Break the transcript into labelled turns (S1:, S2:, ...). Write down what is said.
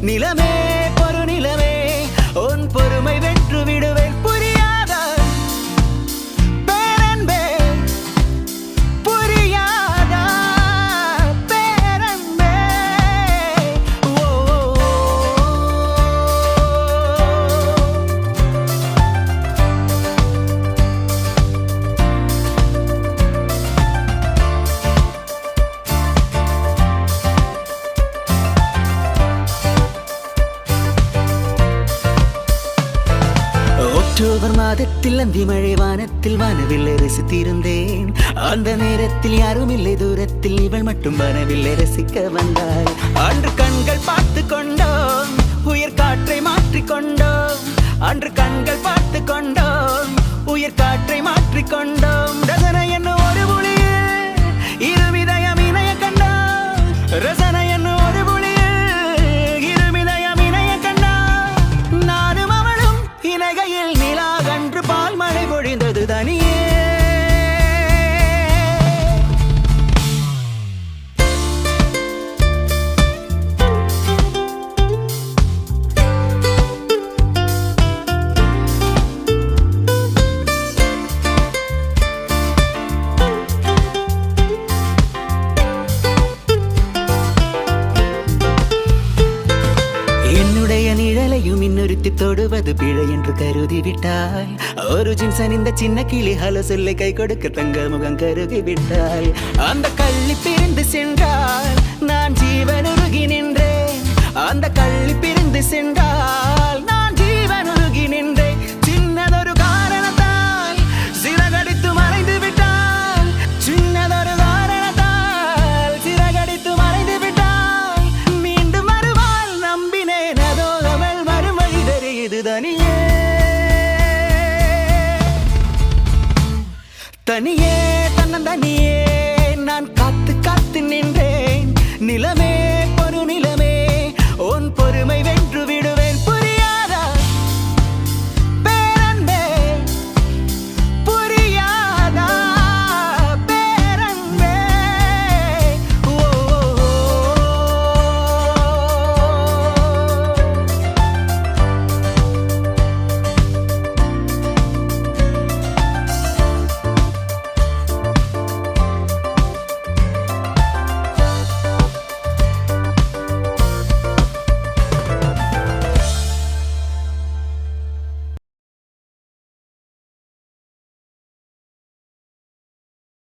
S1: நிலமே பொறு நிலமே உன் பொறுமை வென்று விடுவேன் புரியாத பேரன்பே புரியாத பேரன்பே ஓ அக்டோபர் மாதத்தில் அந்தி மழை வானத்தில் வானவில்லை ரசித்திருந்தேன் அந்த நேரத்தில் யாரும் இல்லை தூரத்தில் இவள் மட்டும் வானவில்லை ரசிக்க வந்தாள் அன்று கண்கள் பார்த்து கொண்டோம் உயிர் காற்றை மாற்றிக்கொண்டோம் அன்று கண்கள் பார்த்து கொண்டோம் உயிர் காற்றை மாற்றிக்கொண்டோம் ரசனை என்ன ஒரு புலியில் இருவிதயம் இணைய கண்டோம் ரசனை என்ன ஒரு புலியில் இருவிதயம் இணைய கண்டோம் நானும் அவளும் இணைகையில் நிலாகன்று பால் மழை பொழிந்தது தனியே என்னுடைய நிழலையும் இன்னொருத்தி தொடுவது பிழை என்று கருதி விட்டாய் ஒரு ஜின்ஸ் அணிந்த சின்ன கிளி ஹலோ சொல்லை கை கொடுக்க தங்க முகம் கருகி விட்டாய் அந்த கள்ளி பிரிந்து சென்றால் நான் ஜீவனுருகி நின்றேன் அந்த கள்ளி பிரிந்து சென்றால் நான் ஜீவனுருகி நின்றேன் சின்னதொரு காரணத்தால் சிறகடித்து மறைந்து விட்டால் சின்னதொரு காரணத்தால் சிறகடித்து மறைந்து விட்டால் மீண்டும் வருவாள் நம்பினேன் அதோ அவள் மறுமொழி தெரியுது தனியே தனியே தன்னந்தனியே நான் காத்து காத்து நின்றேன் நிலமே